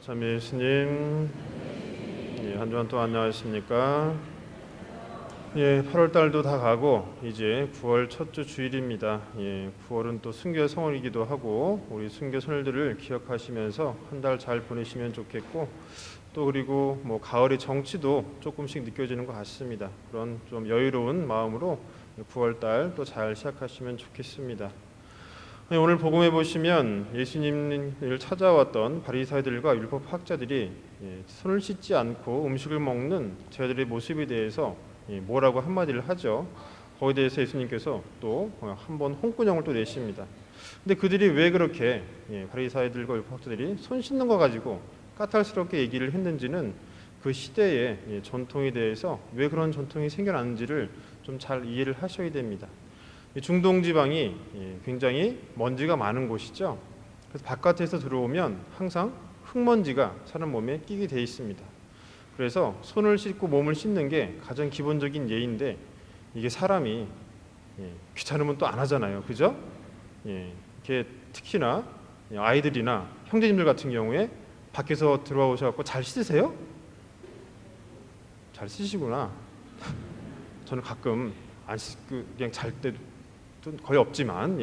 참 예수님, 한 주간 또 안녕하십니까? 8월 달도 다 가고 이제 9월 첫 주 주일입니다. 9월은 또 순교 성월이기도 하고 우리 순교 선일들을 기억하시면서 한 달 잘 보내시면 좋겠고, 또 그리고 가을의 정취도 조금씩 느껴지는 것 같습니다. 그런 좀 여유로운 마음으로 9월 달 또 잘 시작하시면 좋겠습니다. 오늘 복음에 보시면 예수님을 찾아왔던 바리사이들과 율법학자들이 손을 씻지 않고 음식을 먹는 저희들의 모습에 대해서 뭐라고 한마디를 하죠. 거기에 대해서 예수님께서 또 한번 홍군형을 또 내십니다. 근데 그들이 왜 그렇게 바리사이들과 율법학자들이 손 씻는 거 가지고 까탈스럽게 얘기를 했는지는 그 시대의 전통에 대해서 왜 그런 전통이 생겨났는지를 좀 잘 이해를 하셔야 됩니다. 중동 지방이 굉장히 먼지가 많은 곳이죠. 그래서 바깥에서 들어오면 항상 흙먼지가 사람 몸에 끼게 돼 있습니다. 그래서 손을 씻고 몸을 씻는 게 가장 기본적인 예인데, 이게 사람이 귀찮으면 또 안 하잖아요, 그죠? 이렇게 특히나 아이들이나 형제님들 같은 경우에 밖에서 들어오셔서 잘 씻으세요? 잘 씻으시구나. 저는 가끔 안 씻고 그냥 잘 때도 거의 없지만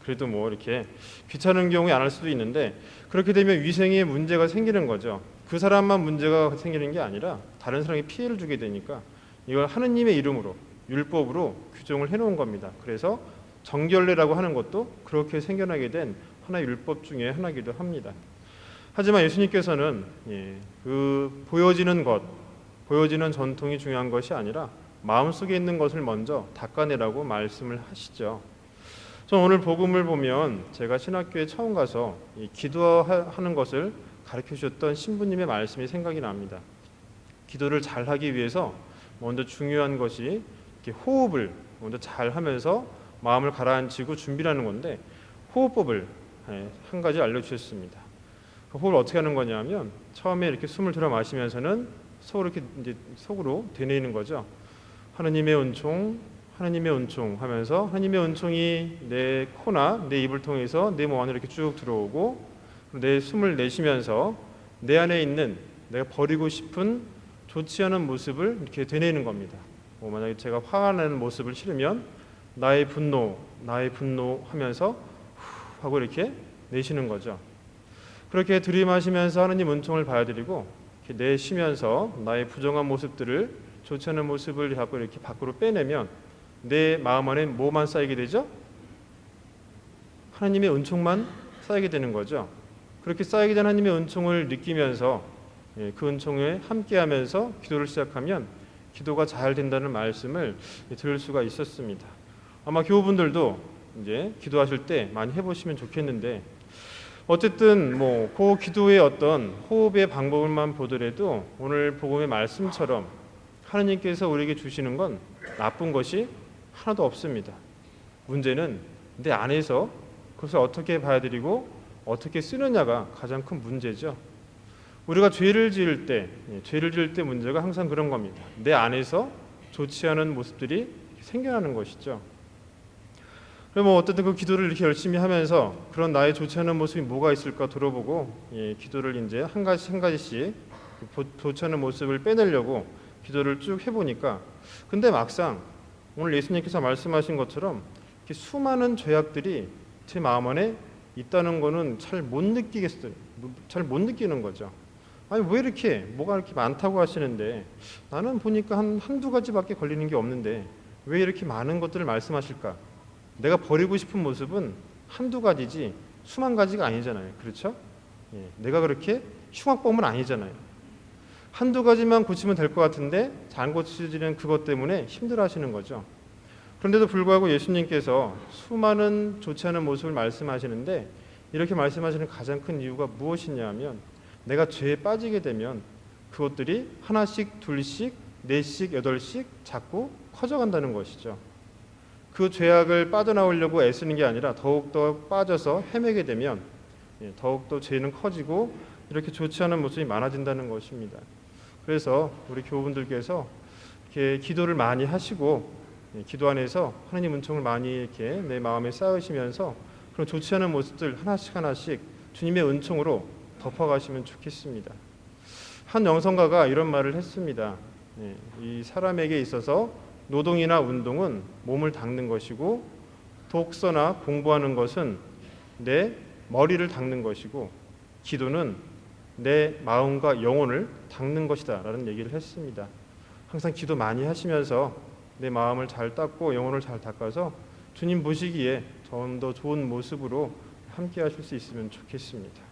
그래도 이렇게 귀찮은 경우에 안 할 수도 있는데, 그렇게 되면 위생에 문제가 생기는 거죠. 그 사람만 문제가 생기는 게 아니라 다른 사람이 피해를 주게 되니까 이걸 하느님의 이름으로 율법으로 규정을 해놓은 겁니다. 그래서 정결례라고 하는 것도 그렇게 생겨나게 된 하나의 율법 중에 하나이기도 합니다. 하지만 예수님께서는 그 보여지는 것, 보여지는 전통이 중요한 것이 아니라 마음속에 있는 것을 먼저 닦아내라고 말씀을 하시죠. 저는 오늘 복음을 보면 제가 신학교에 처음 가서 기도하는 것을 가르쳐 주셨던 신부님의 말씀이 생각이 납니다. 기도를 잘하기 위해서 먼저 중요한 것이 이렇게 호흡을 먼저 잘 하면서 마음을 가라앉히고 준비하는 건데, 호흡법을 한 가지 알려주셨습니다. 그 호흡을 어떻게 하는 거냐면, 처음에 이렇게 숨을 들어 마시면서는 속으로 이렇게 이제 속으로 되뇌이는 거죠. 하느님의 은총, 하느님의 은총 하면서 하느님의 은총이 내 코나 내 입을 통해서 내 몸 안으로 이렇게 쭉 들어오고, 내 숨을 내쉬면서 내 안에 있는 내가 버리고 싶은 좋지 않은 모습을 이렇게 되뇌이는 겁니다. 만약에 제가 화가 나는 모습을 싫으면 나의 분노 하면서 후 하고 이렇게 내쉬는 거죠. 그렇게 들이마시면서 하느님 은총을 받아들이고, 이렇게 내쉬면서 나의 부정한 모습들을, 좋지 않은 모습을 자꾸 이렇게 밖으로 빼내면 내 마음 안에 뭐만 쌓이게 되죠? 하나님의 은총만 쌓이게 되는 거죠. 그렇게 쌓이게 된 하나님의 은총을 느끼면서 그 은총에 함께하면서 기도를 시작하면 기도가 잘 된다는 말씀을 들을 수가 있었습니다. 아마 교우분들도 이제 기도하실 때 많이 해보시면 좋겠는데, 어쨌든 그 기도의 어떤 호흡의 방법만 보더라도 오늘 복음의 말씀처럼 하나님께서 우리에게 주시는 건 나쁜 것이 하나도 없습니다. 문제는 내 안에서 그것을 어떻게 받아들이고 어떻게 쓰느냐가 가장 큰 문제죠. 우리가 죄를 지을 때 문제가 항상 그런 겁니다. 내 안에서 좋지 않은 모습들이 생겨나는 것이죠. 그럼 어쨌든 그 기도를 이렇게 열심히 하면서 그런 나의 좋지 않은 모습이 뭐가 있을까 돌아보고 기도를 이제 한 가지씩 좋지 않은 모습을 빼내려고 기도를 쭉 해보니까, 근데 막상 오늘 예수님께서 말씀하신 것처럼 이렇게 수많은 죄악들이 제 마음 안에 있다는 거는 잘 못 느끼겠어요. 잘 못 느끼는 거죠. 아니 왜 이렇게 뭐가 이렇게 많다고 하시는데 나는 보니까 한두 가지밖에 걸리는 게 없는데 왜 이렇게 많은 것들을 말씀하실까? 내가 버리고 싶은 모습은 한두 가지지 수만 가지가 아니잖아요. 그렇죠? 내가 그렇게 흉악범은 아니잖아요. 한두 가지만 고치면 될 것 같은데 잘 고치지는 그것 때문에 힘들어하시는 거죠. 그런데도 불구하고 예수님께서 수많은 좋지 않은 모습을 말씀하시는데, 이렇게 말씀하시는 가장 큰 이유가 무엇이냐면, 내가 죄에 빠지게 되면 그것들이 하나씩, 둘씩, 넷씩, 여덟씩 자꾸 커져간다는 것이죠. 그 죄악을 빠져나오려고 애쓰는 게 아니라 더욱더 빠져서 헤매게 되면 더욱더 죄는 커지고 이렇게 좋지 않은 모습이 많아진다는 것입니다. 그래서 우리 교우분들께서 이렇게 기도를 많이 하시고 기도 안에서 하나님 은총을 많이 이렇게 내 마음에 쌓으시면서 그런 좋지 않은 모습들 하나씩 주님의 은총으로 덮어가시면 좋겠습니다. 한 영성가가 이런 말을 했습니다. 이 사람에게 있어서 노동이나 운동은 몸을 닦는 것이고 독서나 공부하는 것은 내 머리를 닦는 것이고 기도는 내 마음과 영혼을 닦는 것이다 라는 얘기를 했습니다. 항상 기도 많이 하시면서 내 마음을 잘 닦고 영혼을 잘 닦아서 주님 보시기에 좀 더 좋은 모습으로 함께 하실 수 있으면 좋겠습니다.